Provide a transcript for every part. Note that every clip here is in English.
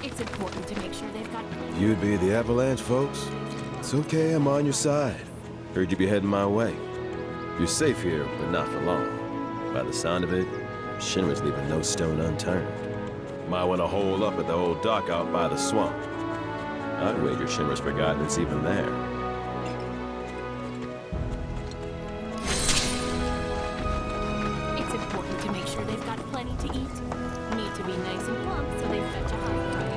It's important to make sure they've got... You'd be the Avalanche, folks? It's okay, I'm on your side. Heard you'd be heading my way. You're safe here, but not for long. By the sound of it, Shinra's leaving no stone unturned. Might want to hole up at the old dock out by the swamp. I'd wager Shinra's forgotten it's even there. It's important to make sure they've got plenty to eat. Need to be nice and plump so they fetch a high price.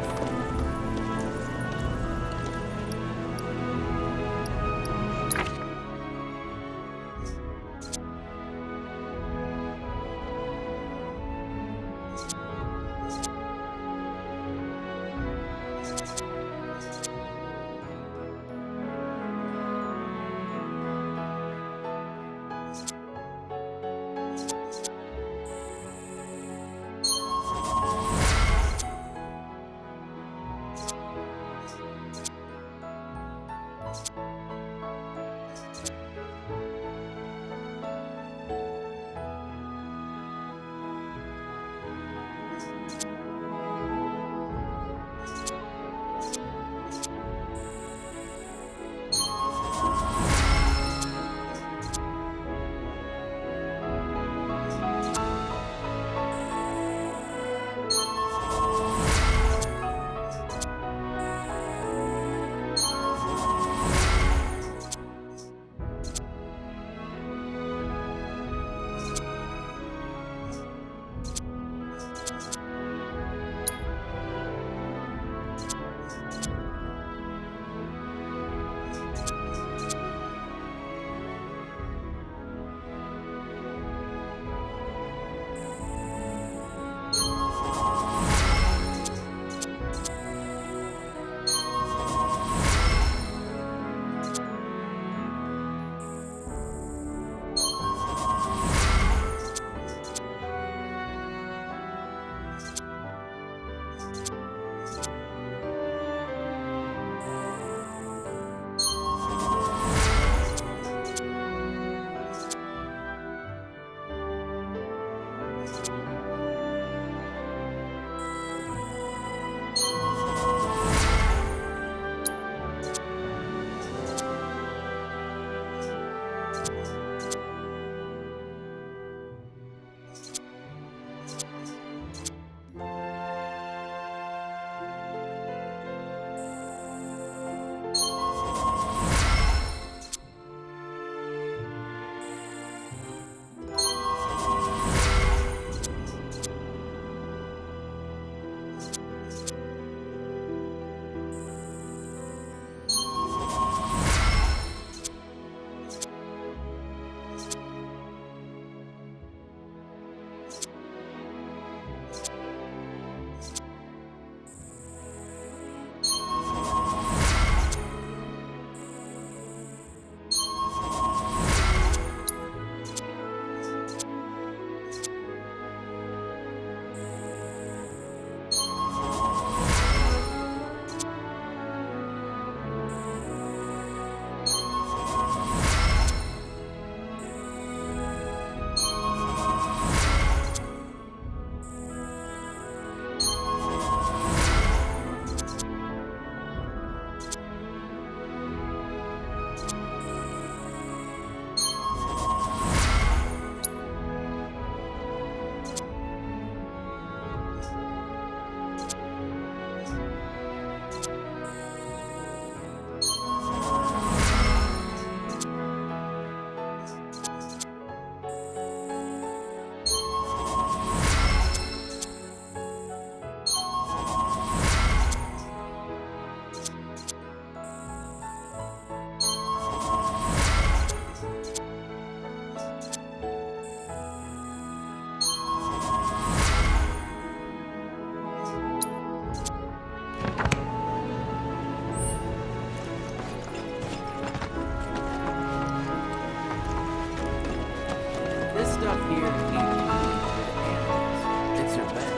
This stuff here ain't feed for the animals. It's their bed.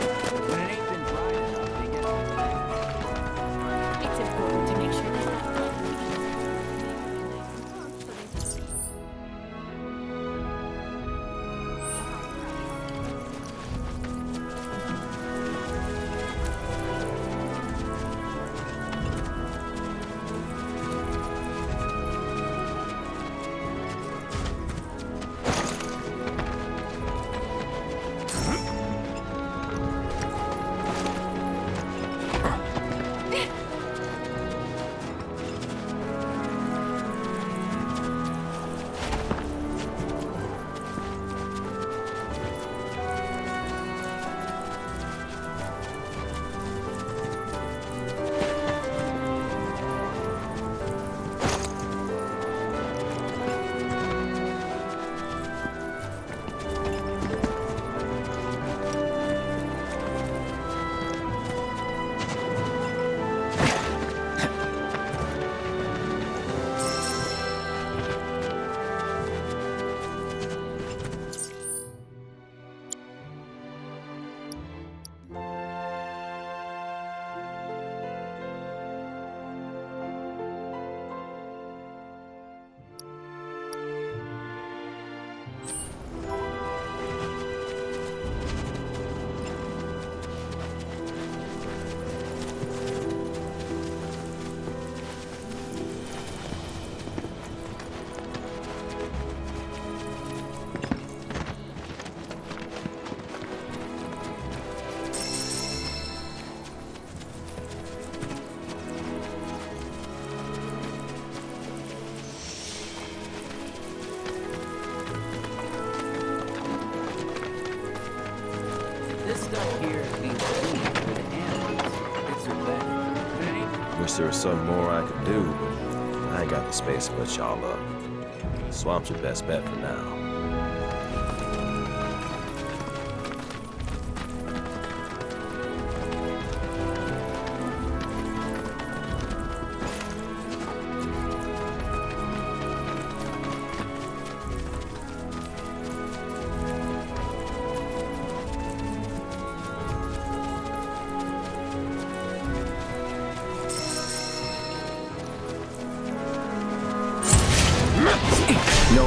When it ain't been dry enough, they get It's important to make sure they've got plenty to eat. Nice and plump so they This stuff here ain't feed for the animals. It's their bed. When it ain't Wish there was something more I could do, but I ain't got the space to put y'all up. Swamp's your best bet for now. no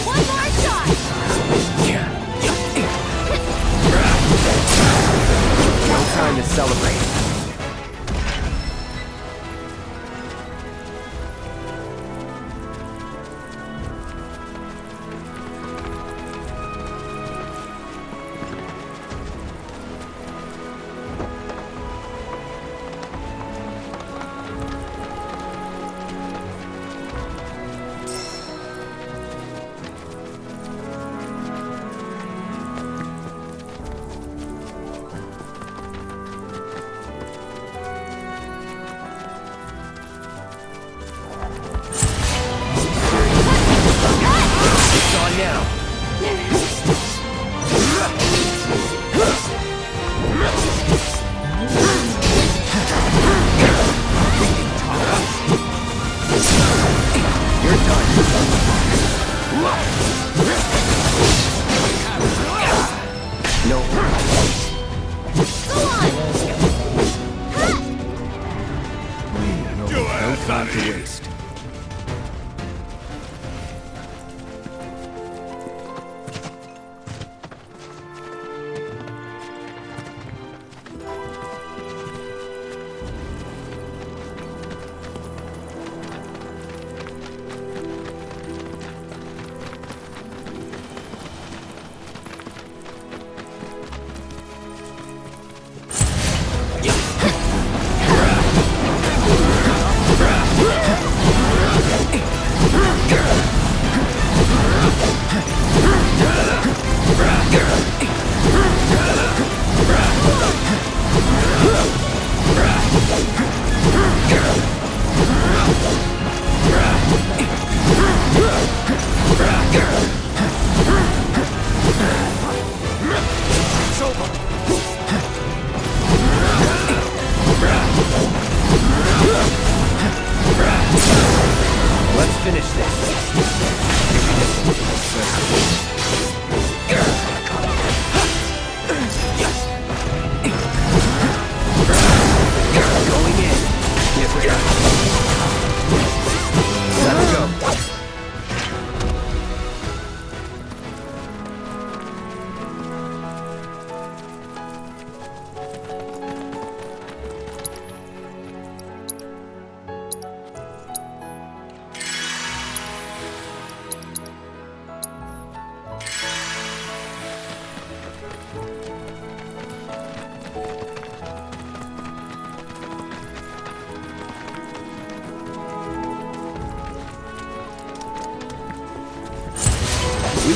One more shot! No time to celebrate. It's on now. You're done. No. Go on! No time to waste.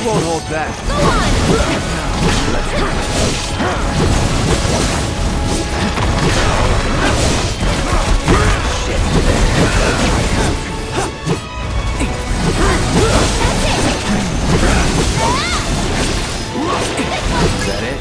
won't hold back. Go Is that it?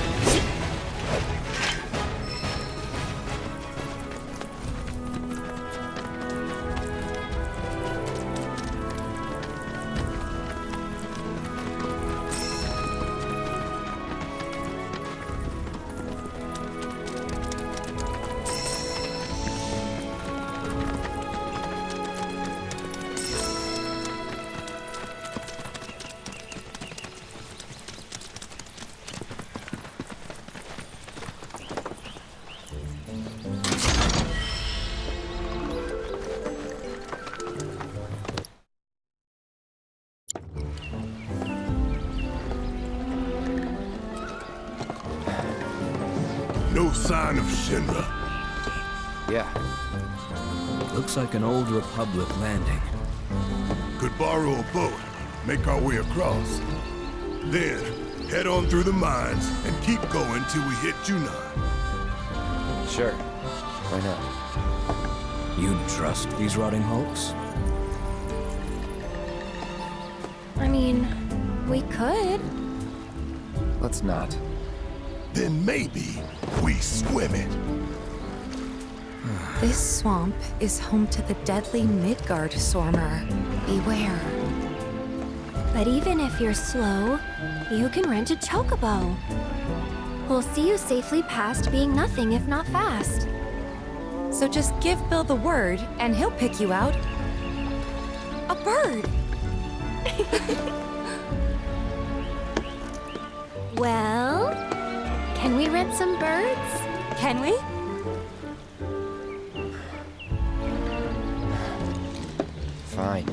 No sign of Shinra. Yeah. Looks like an old Republic landing. Could borrow a boat, make our way across. Then, head on through the mines and keep going till we hit Yunnan. Sure. Why not? You trust these rotting hulks? I mean, we could. Let's not. Then maybe we swim it. This swamp is home to the deadly Midgard Stormer. Beware. But even if you're slow, you can rent a chocobo. We'll see you safely past being nothing if not fast. So just give Bill the word, and he'll pick you out. A bird! Well, can we rent some birds? Can we? Fine.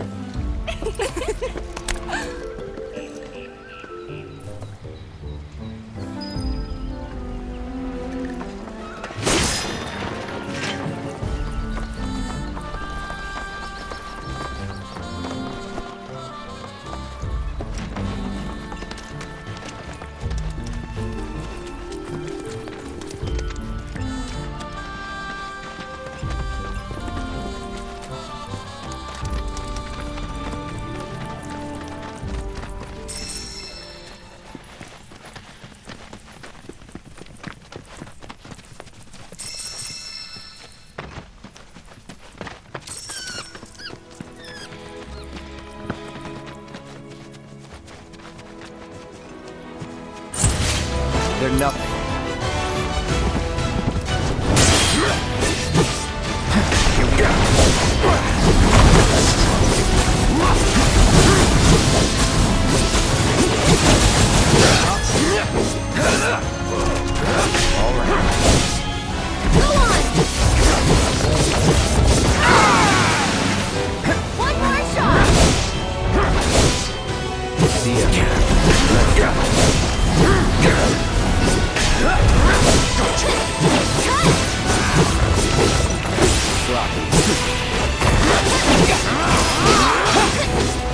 They're nothing. Here we go. All right. Go on! One more shot! See ya. Let's go.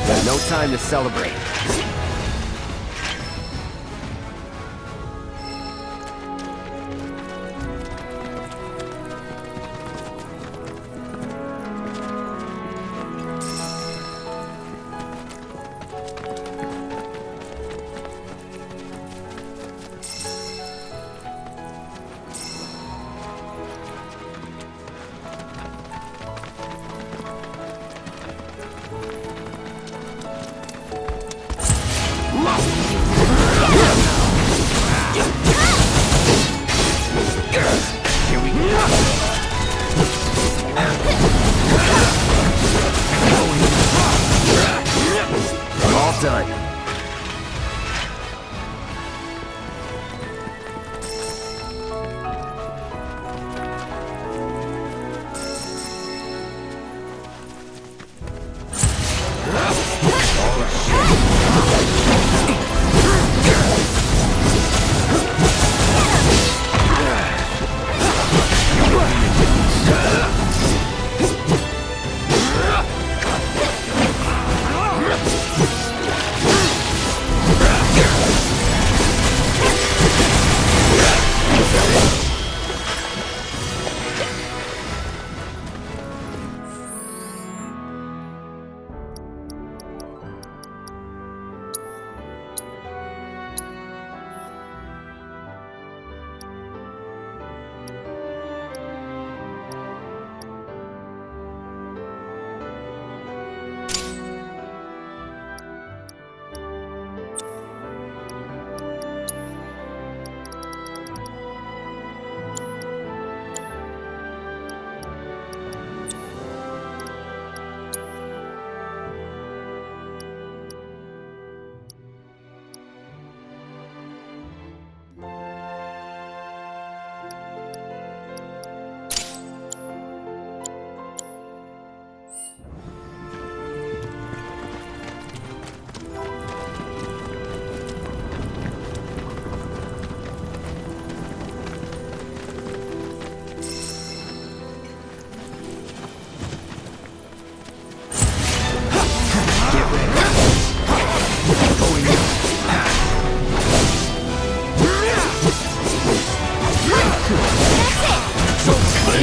There's no time to celebrate.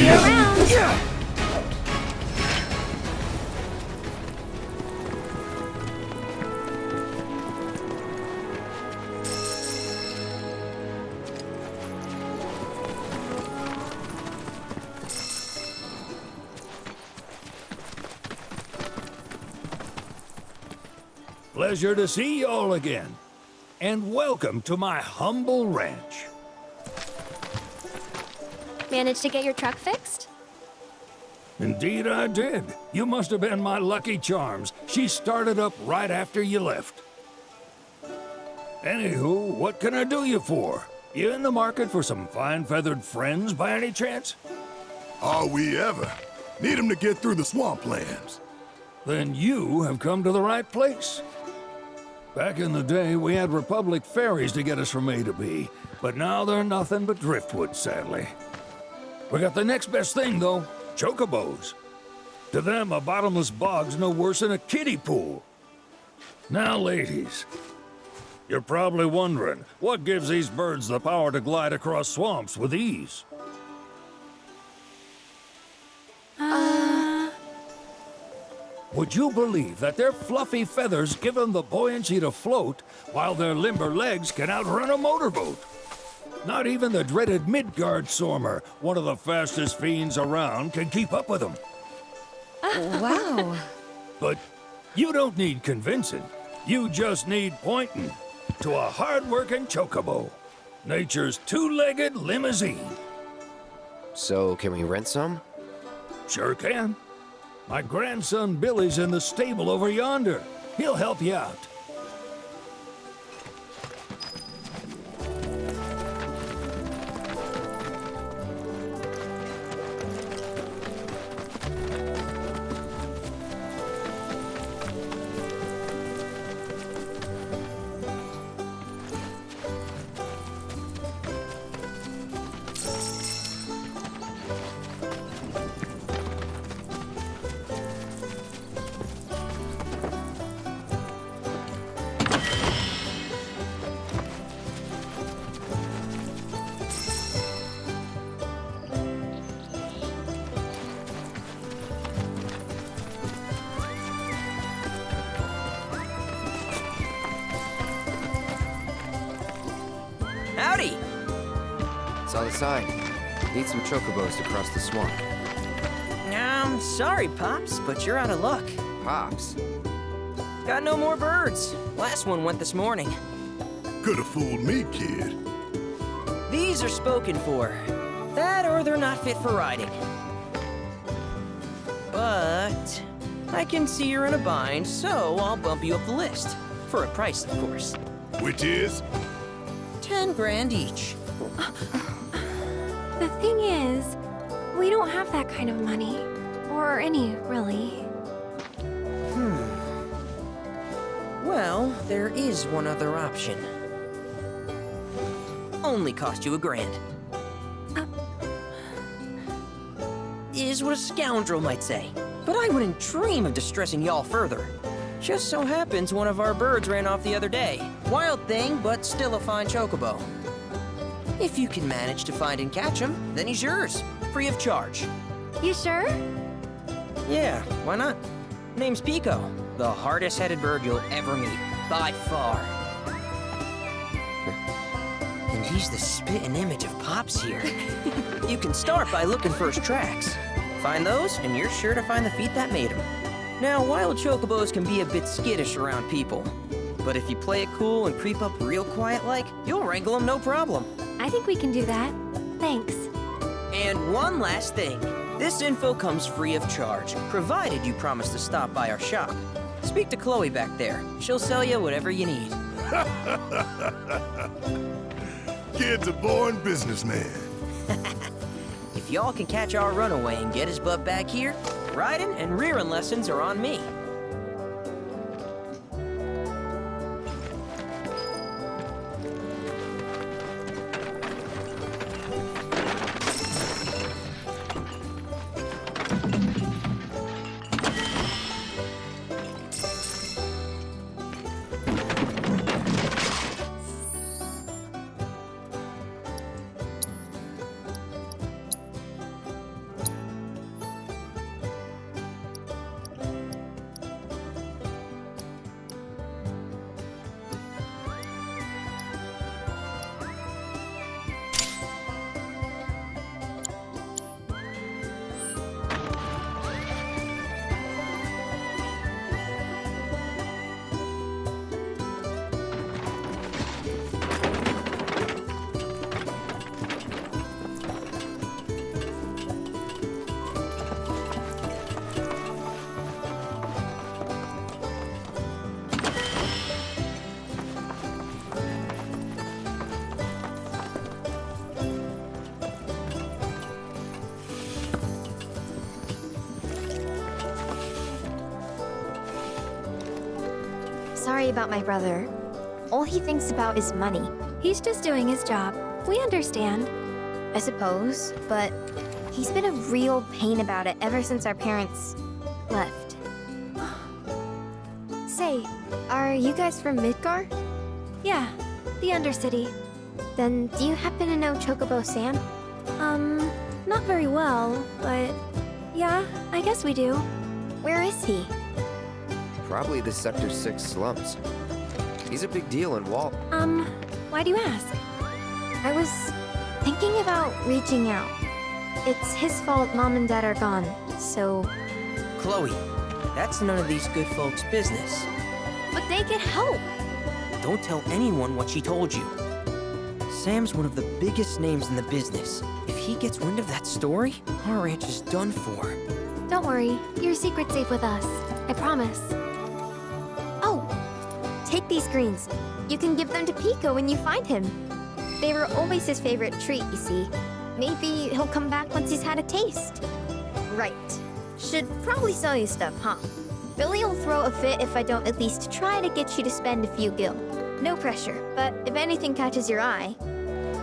you around. Pleasure to see y'all again. And welcome to my humble ranch. Managed to get your truck fixed? Indeed I did. You must have been my lucky charms. She started up right after you left. Anywho, what can I do you for? You in the market for some fine-feathered friends by any chance? Are we ever? Need 'em to get through the swamplands. Then you have come to the right place. Back in the day, we had Republic ferries to get us from A to B, but now they're nothing but driftwood, sadly. We got the next best thing, though, chocobos. To them, a bottomless bog's no worse than a kiddie pool. Now, ladies, you're probably wondering, what gives these birds the power to glide across swamps with ease? Would you believe that their fluffy feathers give them the buoyancy to float, while their limber legs can outrun a motorboat? Not even the dreaded Midgard Sormer, one of the fastest fiends around, can keep up with them. Wow. But you don't need convincing. You just need pointing to a hard-working chocobo. Nature's two-legged limousine. So, can we rent some? Sure can. My grandson Billy's in the stable over yonder. He'll help you out. Howdy! Saw the sign. Need some chocobos to cross the swamp. Sorry, Pops, but you're out of luck. Pops. Got no more birds. Last one went this morning. Could have fooled me, kid. These are spoken for. That or they're not fit for riding. But I can see you're in a bind, so I'll bump you up the list. For a price, of course. Which is? 10 grand each. The thing is, we don't have that kind of money. Or any, really. Well, there is one other option. Only cost you $1,000. Is what a scoundrel might say. But I wouldn't dream of distressing y'all further. Just so happens one of our birds ran off the other day. Wild thing, but still a fine chocobo. If you can manage to find and catch him, then he's yours, free of charge. You sure? Yeah, why not? Name's Pico, the hardest-headed bird you'll ever meet, by far. And he's the spitting image of Pops here. You can start by looking for his tracks. Find those, and you're sure to find the feet that made him. Now, wild chocobos can be a bit skittish around people. But if you play it cool and creep up real quiet-like, you'll wrangle them no problem. I think we can do that. Thanks. And one last thing. This info comes free of charge, provided you promise to stop by our shop. Speak to Chloe back there. She'll sell you whatever you need. Kid's a born businessman. If y'all can catch our runaway and get his butt back here, riding and rearing lessons are on me. sorry about my brother. All he thinks about is money, He's just doing his job. We understand. I suppose, but he's been a real pain about it ever since our parents left. Say, are you guys from Midgar? Yeah, the Undercity. Then do you happen to know Chocobo Sam? Not very well, but yeah, I guess we do. Where is he? Probably the Sector 6 slums. He's a big deal in Walt. Why do you ask? I was thinking about reaching out. It's his fault Mom and Dad are gone, so... Chloe, that's none of these good folks' business. But they could help! Don't tell anyone what she told you. Sam's one of the biggest names in the business. If he gets wind of that story, our ranch is done for. Don't worry, your secret's safe with us. I promise. Oh! Take these greens. You can give them to Pico when you find him. They were always his favorite treat, you see. Maybe he'll come back once he's had a taste. Right. Should probably sell you stuff, huh? Billy'll throw a fit if I don't at least try to get you to spend a few gil. No pressure, but if anything catches your eye.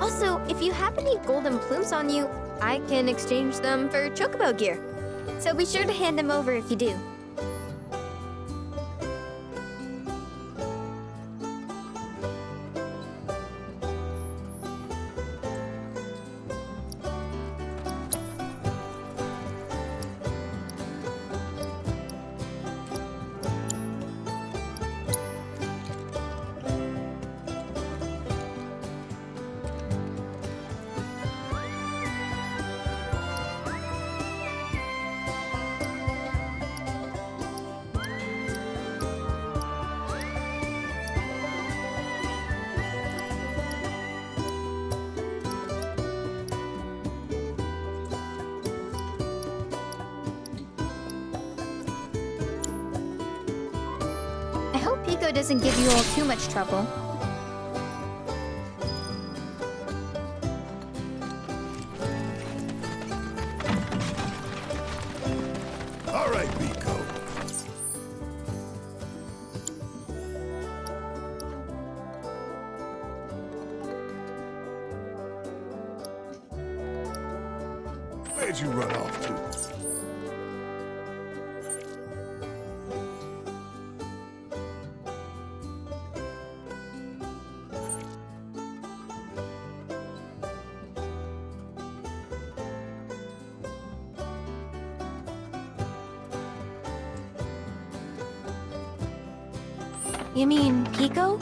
Also, if you have any golden plumes on you, I can exchange them for Chocobo gear. So be sure to hand them over if you do. I hope Pico doesn't give you all too much trouble. All right, Pico. Where'd you run off to? You mean Pico?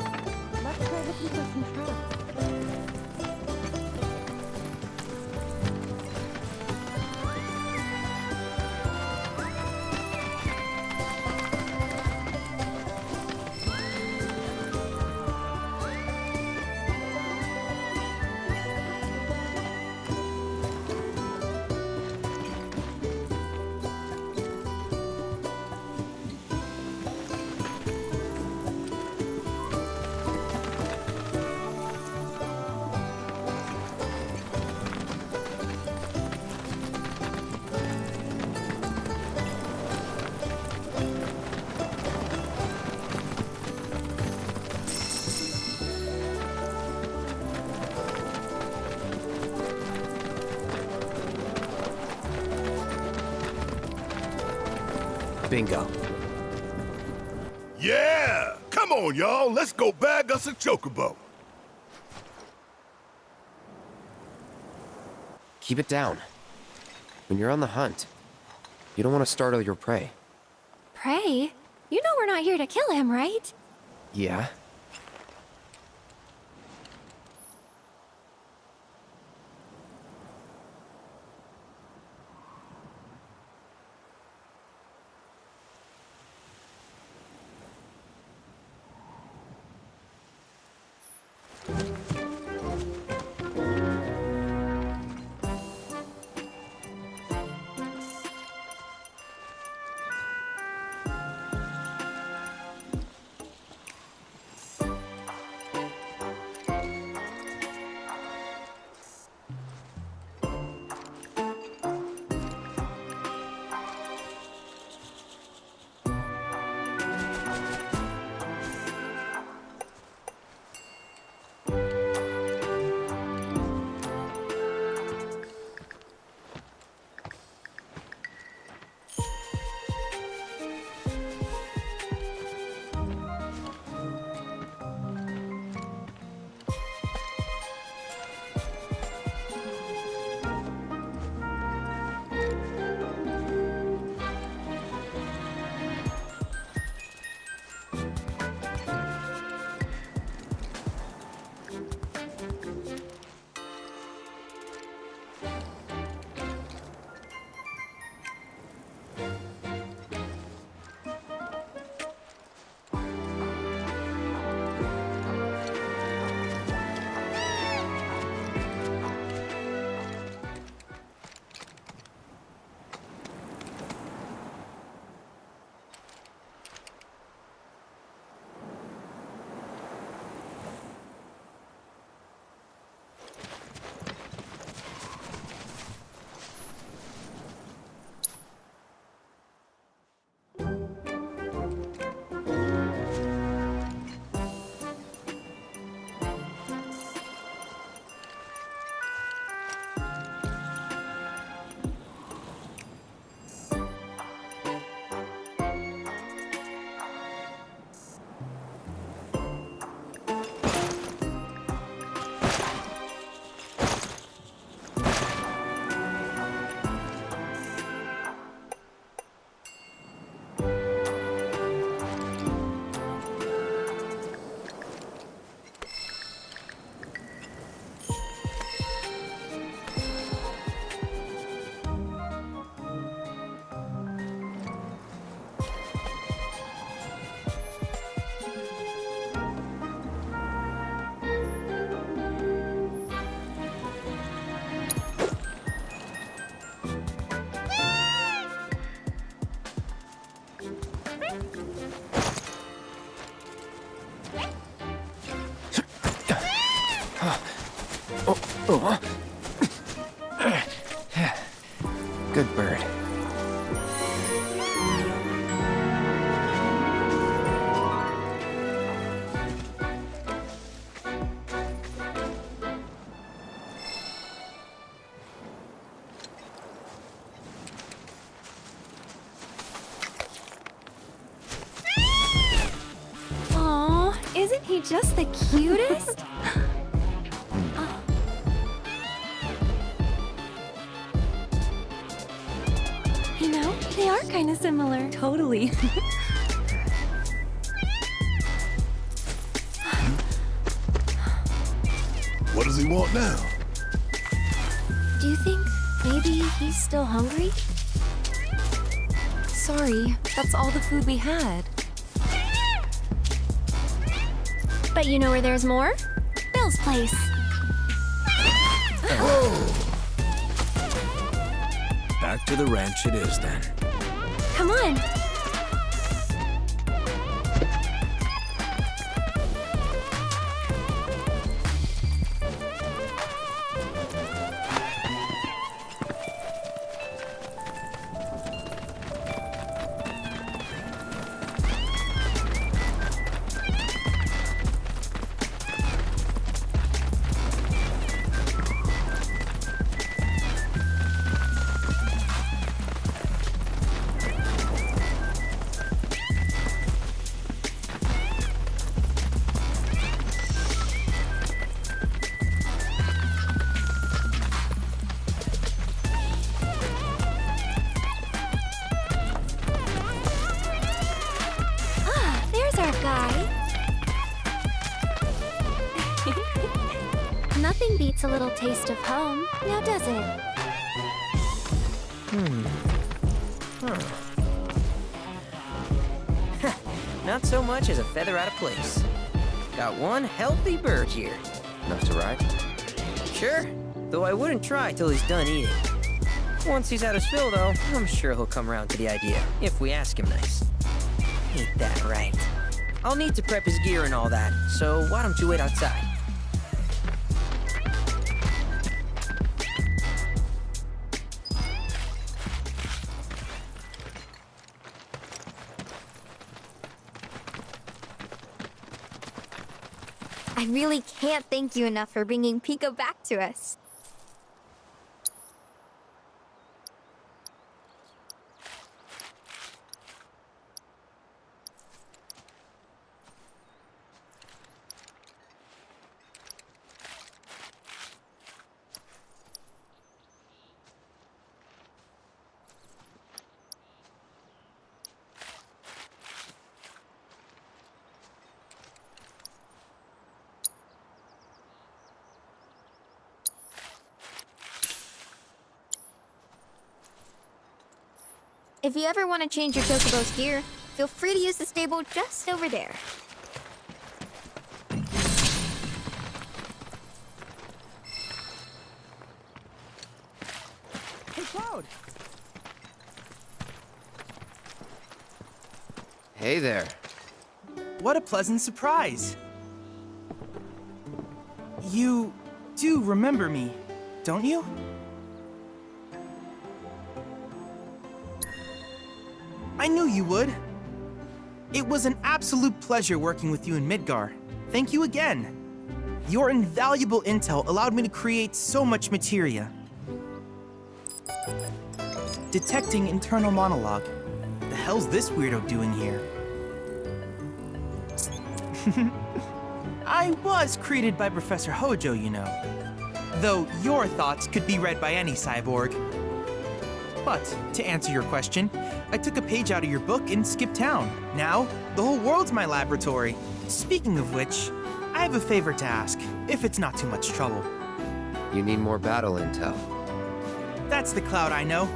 Bingo. Yeah! Come on, y'all. Let's go bag us a chocobo. Keep it down. When you're on the hunt, you don't want to startle your prey. Prey? You know we're not here to kill him, right? Yeah? Good bird. Aw, isn't he just the cutest? You know, they are kind of similar. Totally. What does he want now? Do you think maybe he's still hungry? Sorry, that's all the food we had. But you know where there's more? Bill's place. Back to the ranch it is then. Come on. There's our guy. Nothing beats a little taste of home, now does it? Not so much as a feather out of place. Got one healthy bird here. Enough to ride? Sure, though I wouldn't try till he's done eating. Once he's had his fill, though, I'm sure he'll come around to the idea, if we ask him nice. Ain't that right? I'll need to prep his gear and all that, so why don't you wait outside? I really can't thank you enough for bringing Pico back to us. If you ever want to change your Chocobo's gear, feel free to use the stable just over there. Hey, Cloud! Hey there. What a pleasant surprise! You do remember me, don't you? I knew you would. It was an absolute pleasure working with you in Midgar. Thank you again. Your invaluable intel allowed me to create so much materia. Detecting internal monologue. The hell's this weirdo doing here? I was created by Professor Hojo, you know. Though your thoughts could be read by any cyborg. But, to answer your question, I took a page out of your book and skipped town. Now, the whole world's my laboratory. Speaking of which, I have a favor to ask, if it's not too much trouble. You need more battle intel. That's the Cloud I know.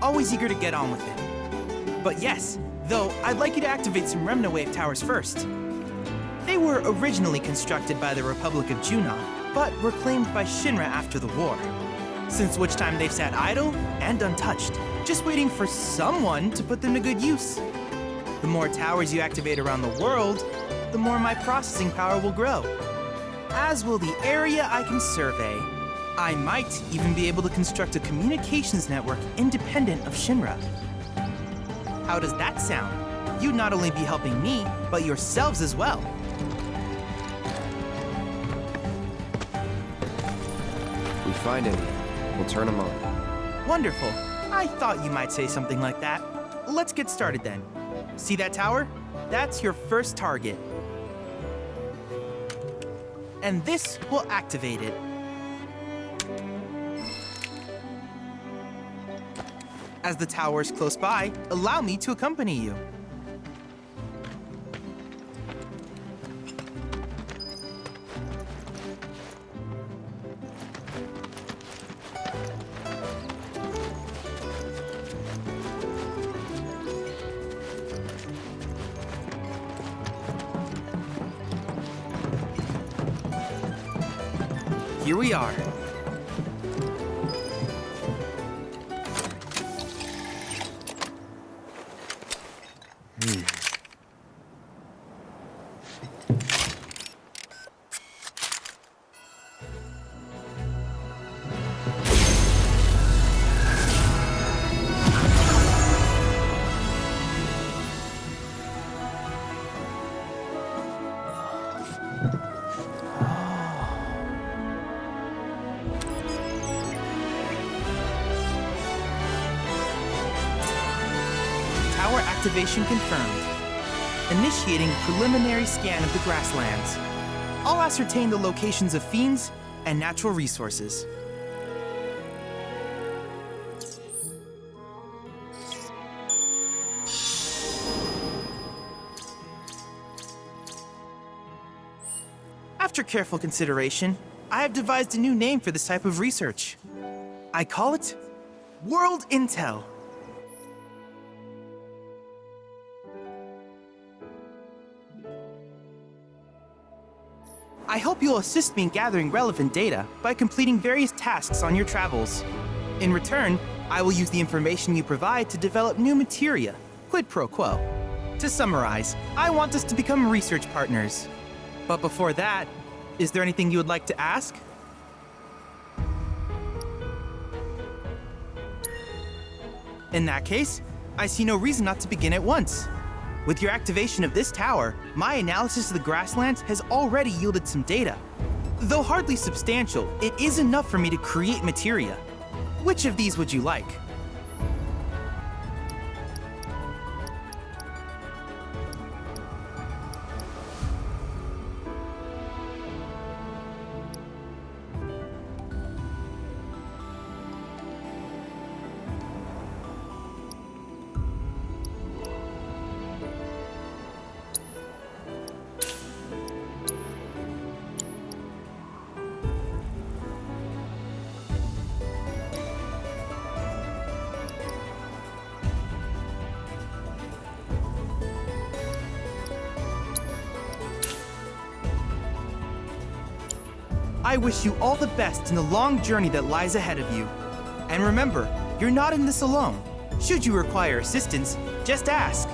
Always eager to get on with it. But yes, though, I'd like you to activate some Remna Wave towers first. They were originally constructed by the Republic of Junon, but were claimed by Shinra after the war. Since which time they've sat idle and untouched, just waiting for someone to put them to good use. The more towers you activate around the world, the more my processing power will grow. As will the area I can survey. I might even be able to construct a communications network independent of Shinra. How does that sound? You'd not only be helping me, but yourselves as well. We find any, we'll turn them on. Wonderful. I thought you might say something like that. Let's get started then. See that tower? That's your first target. And this will activate it. As the tower is close by, allow me to accompany you. Here we are. Tower activation confirmed. Initiating preliminary scan of the grasslands. I'll ascertain the locations of fiends and natural resources. After careful consideration, I have devised a new name for this type of research. I call it World Intel. I hope you'll assist me in gathering relevant data by completing various tasks on your travels. In return, I will use the information you provide to develop new materia, quid pro quo. To summarize, I want us to become research partners. But before that, is there anything you would like to ask? In that case, I see no reason not to begin at once. With your activation of this tower, my analysis of the grasslands has already yielded some data. Though hardly substantial, it is enough for me to create materia. Which of these would you like? I wish you all the best in the long journey that lies ahead of you. And remember, you're not in this alone. Should you require assistance, just ask.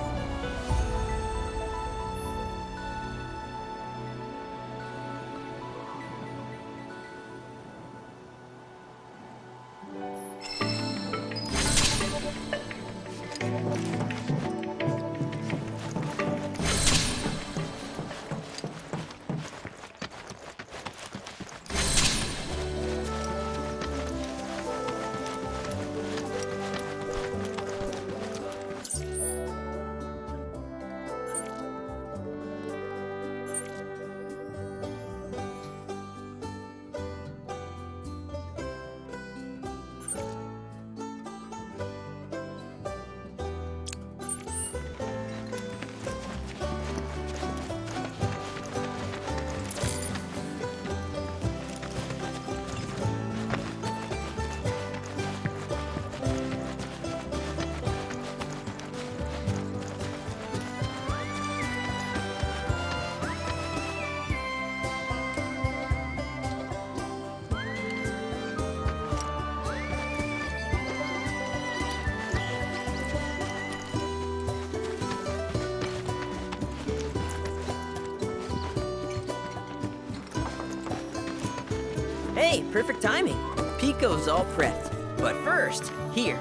Hey, perfect timing. Pico's all prepped. But first, here,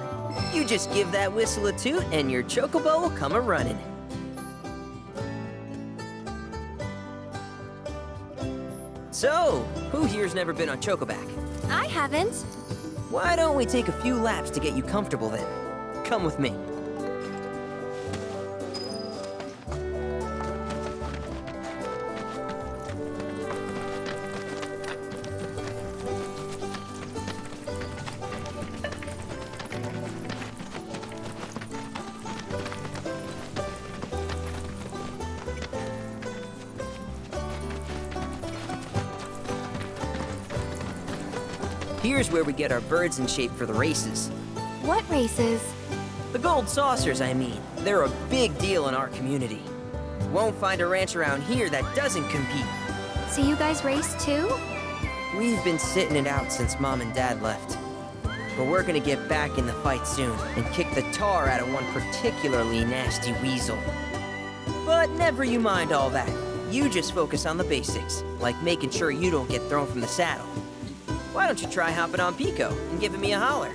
you just give that whistle a toot and your chocobo will come a-running. So, who here's never been on Chocoback? I haven't. Why don't we take a few laps to get you comfortable then? Come with me. Here's where we get our birds in shape for the races. What races? The gold saucers, I mean. They're a big deal in our community. Won't find a ranch around here that doesn't compete. So you guys race too? We've been sitting it out since Mom and Dad left. But we're gonna get back in the fight soon and kick the tar out of one particularly nasty weasel. But never you mind all that. You just focus on the basics, like making sure you don't get thrown from the saddle. Why don't you try hopping on Pico and giving me a holler?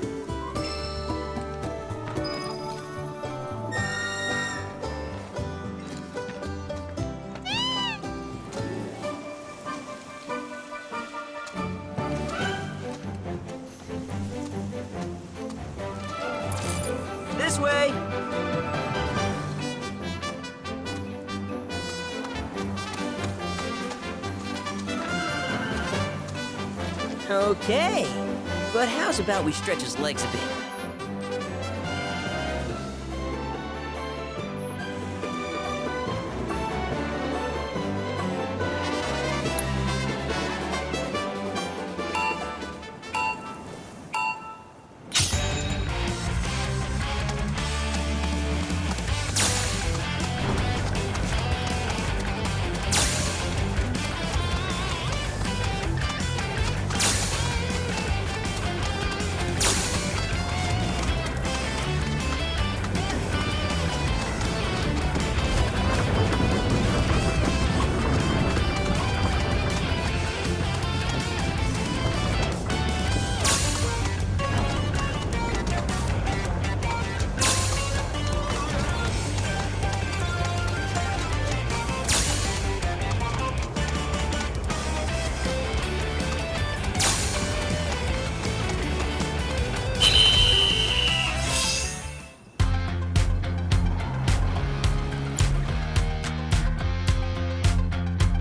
This way! Okay, but how's about we stretch his legs a bit?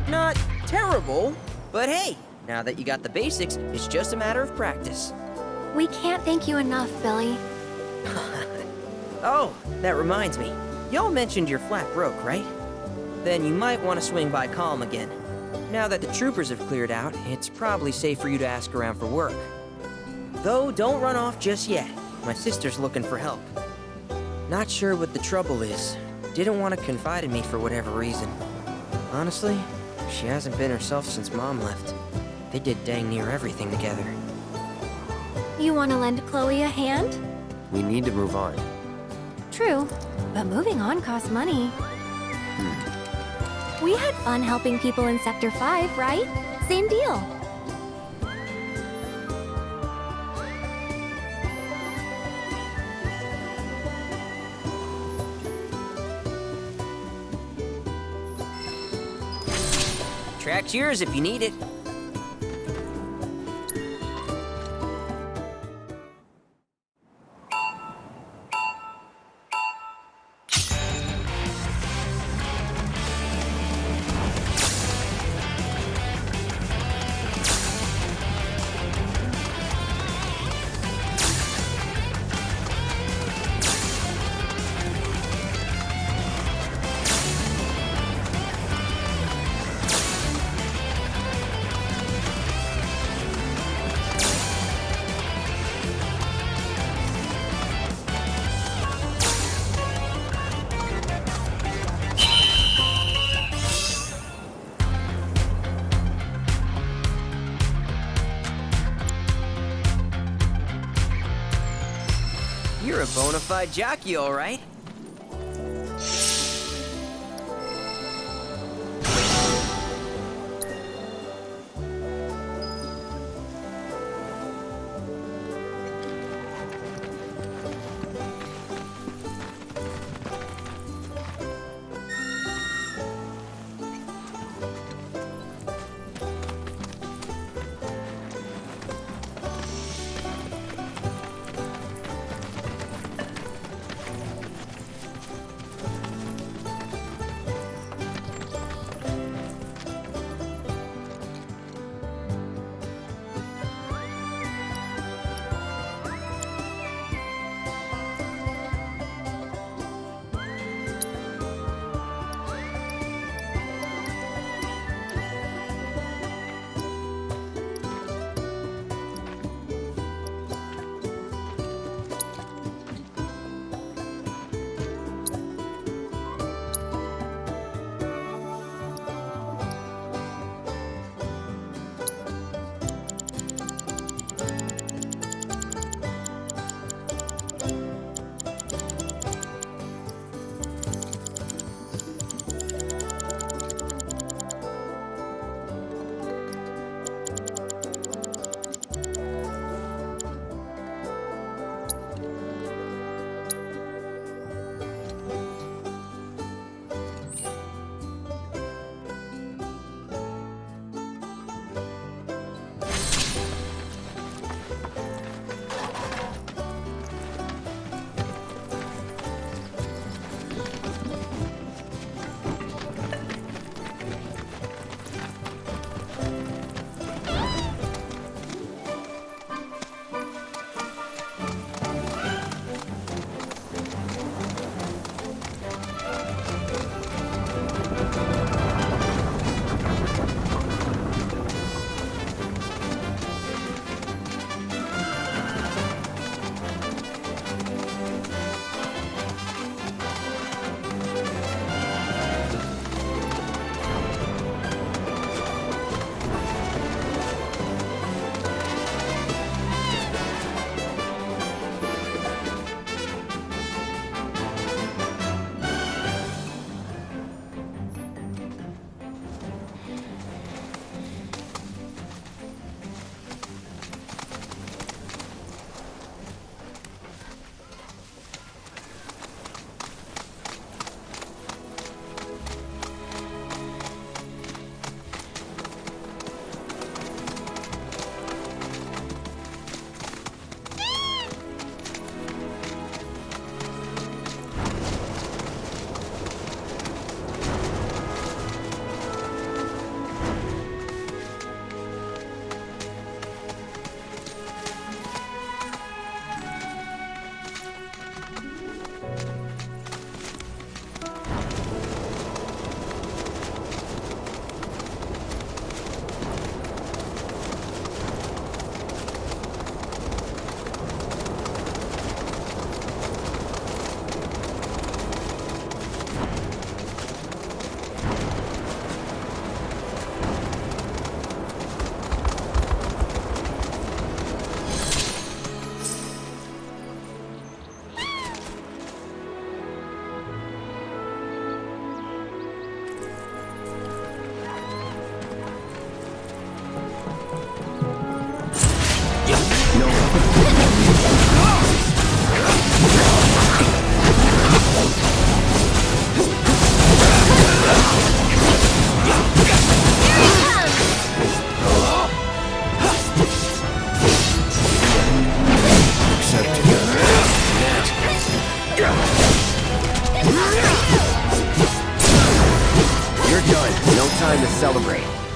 Not terrible, but hey, now that you got the basics, it's just a matter of practice. We can't thank you enough, Billy. Oh, that reminds me. Y'all mentioned your flat broke, right? Then you might want to swing by Calm again. Now that the troopers have cleared out, it's probably safe for you to ask around for work. Though, don't run off just yet. My sister's looking for help. Not sure what the trouble is. Didn't want to confide in me for whatever reason. Honestly, she hasn't been herself since Mom left. They did dang near everything together. You want to lend Chloe a hand? We need to move on. True, but moving on costs money. We had fun helping people in Sector 5, right? Same deal. Track's yours if you need it. You're a bona fide jockey, all right. You're done. No time to celebrate.